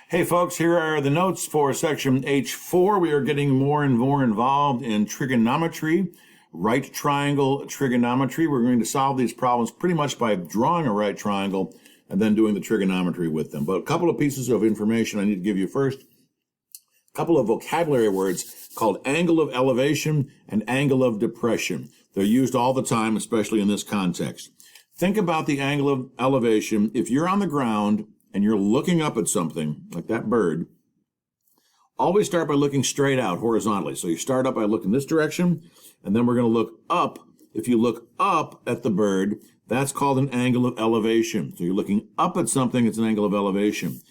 Hey folks, here are the notes for section H4. We are getting more and more involved in trigonometry, right triangle trigonometry. We're going to solve these problems pretty much by drawing a right triangle and then doing the trigonometry with them. But a couple of pieces of information I need to give you first. A couple of vocabulary words called angle of elevation and angle of depression. They're used all the time, especially in this context. Think about the angle of elevation. If you're on the ground and you're looking up at something, like that bird, always start by looking straight out horizontally. So you start up by looking this direction, and then we're going to look up. If you look up at the bird, that's called an angle of elevation. So you're looking up at something, it's an angle of elevation.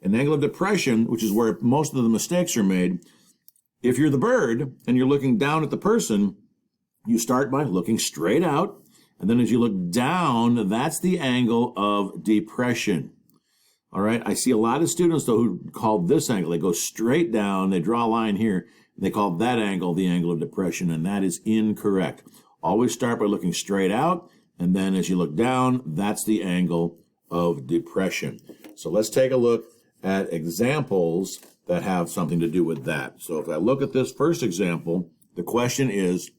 An angle of depression, which is where most of the mistakes are made, if you're the bird and you're looking down at the person, you start by looking straight out, and then as you look down, that's the angle of depression. All right, I see a lot of students, though, who call this angle. They go straight down, they draw a line here, and they call that angle the angle of depression, and that is incorrect. Always start by looking straight out, and then as you look down, that's the angle of depression. So let's take a look at examples that have something to do with that. So if I look at this first example, the question is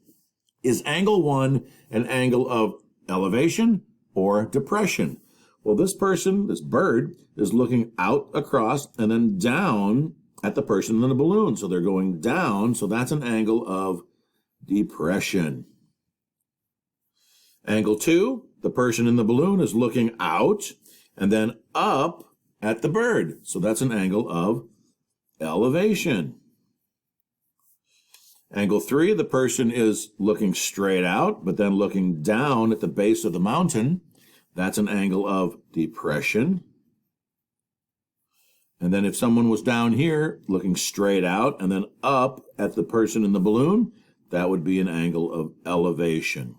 angle 1 an angle of elevation or depression? Well, this person, this bird, is looking out across and then down at the person in the balloon. So they're going down, so that's an angle of depression. Angle 2, the person in the balloon is looking out and then up at the bird. So that's an angle of elevation. Angle 3, the person is looking straight out, but then looking down at the base of the mountain. That's an angle of depression. And then if someone was down here looking straight out and then up at the person in the balloon, that would be an angle of elevation.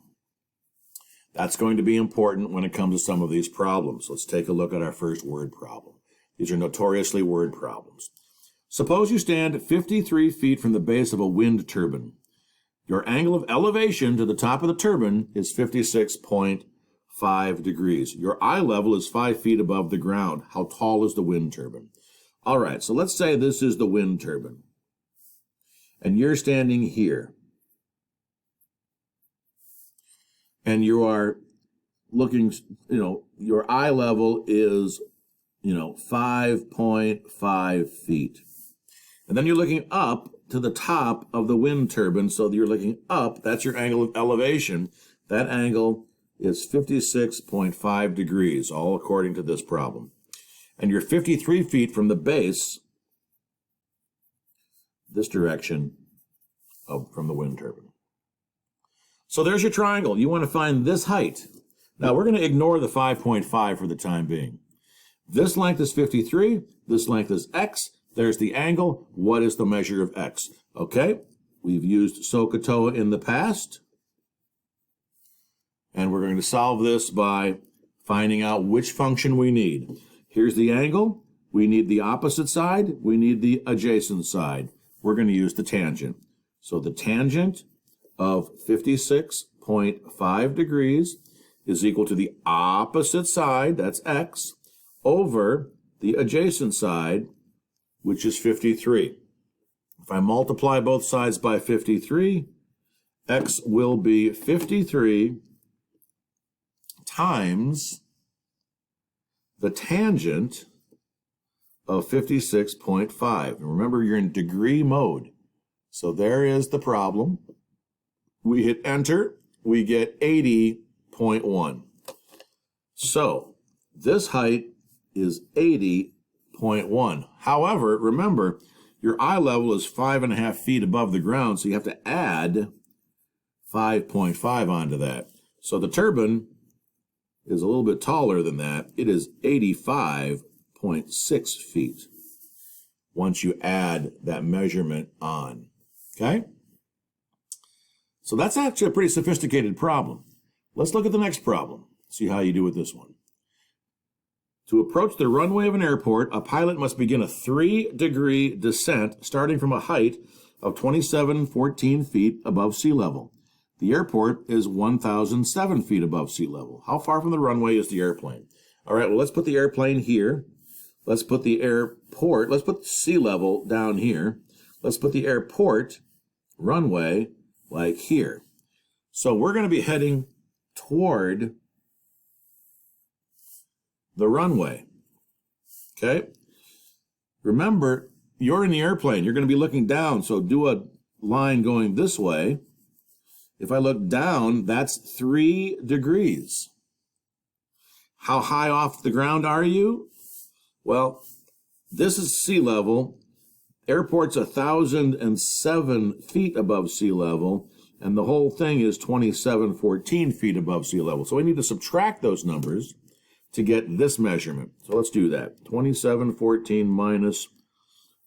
That's going to be important when it comes to some of these problems. Let's take a look at our first word problem. These are notoriously word problems. Suppose you stand 53 feet from the base of a wind turbine. Your angle of elevation to the top of the turbine is 56.5 degrees. Your eye level is 5 feet above the ground. How tall is the wind turbine? All right, so let's say this is the wind turbine, and you're standing here, and you are looking, your eye level is, 5.5 feet. And then you're looking up to the top of the wind turbine, so you're looking up, that's your angle of elevation. That angle is 56.5 degrees, all according to this problem. And you're 53 feet from the base, this direction, from the wind turbine. So there's your triangle. You want to find this height. Now we're going to ignore the 5.5 for the time being. This length is 53, this length is x, there's the angle. What is the measure of x? Okay, we've used SOHCAHTOA in the past. And we're going to solve this by finding out which function we need. Here's the angle. We need the opposite side. We need the adjacent side. We're going to use the tangent. So the tangent of 56.5 degrees is equal to the opposite side, that's x, over the adjacent side, which is 53. If I multiply both sides by 53, x will be 53 times the tangent of 56.5. And remember, you're in degree mode. So there is the problem. We hit enter, we get 80.1. So this height is 80.1. However, remember, your eye level is 5.5 feet above the ground, so you have to add 5.5 onto that. So the turbine is a little bit taller than that. It is 85.6 feet once you add that measurement on. Okay? So that's actually a pretty sophisticated problem. Let's look at the next problem, see how you do with this one. To approach the runway of an airport, a pilot must begin a 3-degree descent starting from a height of 2,714 feet above sea level. The airport is 1,007 feet above sea level. How far from the runway is the airplane? All right, well, let's put the airplane here. let's put the airport, let's put sea level down here. Let's put the airport runway like here. So we're going to be heading toward the runway. Okay? Remember, you're in the airplane. You're going to be looking down, so do a line going this way. If I look down, that's 3 degrees. How high off the ground are you? Well, this is sea level. Airport's 1,007 feet above sea level, and the whole thing is 2,714 feet above sea level. So we need to subtract those numbers to get this measurement. So let's do that. 2,714 minus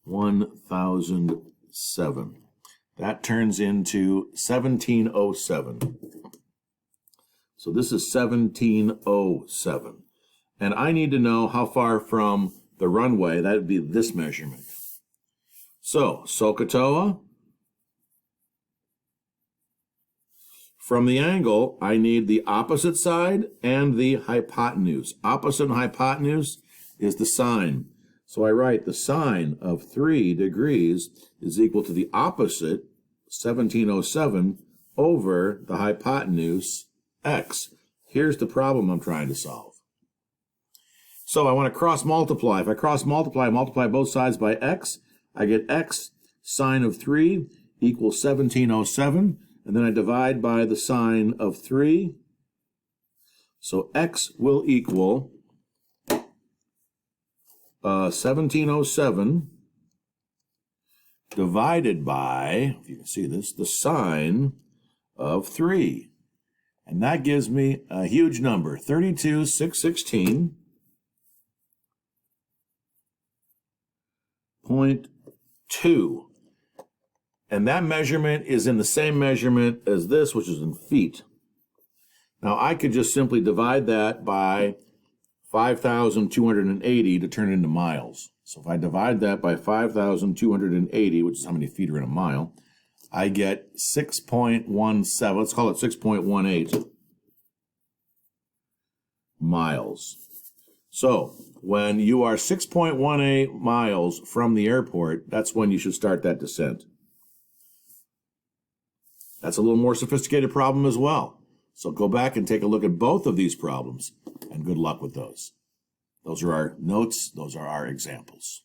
1,007. That turns into 1,707. So this is 1,707. And I need to know how far from the runway. That would be this measurement. So, SOHCAHTOA. From the angle, I need the opposite side and the hypotenuse. Opposite and hypotenuse is the sine. So I write the sine of 3 degrees is equal to the opposite, 1,707, over the hypotenuse, x. Here's the problem I'm trying to solve. So I want to cross multiply. If I cross multiply both sides by x, I get x sine of 3 equals 1,707, and then I divide by the sine of 3. So x will equal 1,707 divided by, if you can see this, the sine of 3. And that gives me a huge number, 32,616.2. And that measurement is in the same measurement as this, which is in feet. Now, I could just simply divide that by 5,280 to turn it into miles. So if I divide that by 5,280, which is how many feet are in a mile, I get 6.17, let's call it 6.18 miles. So when you are 6.18 miles from the airport, that's when you should start that descent. That's a little more sophisticated problem as well. So go back and take a look at both of these problems, and good luck with those. Those are our notes. Those are our examples.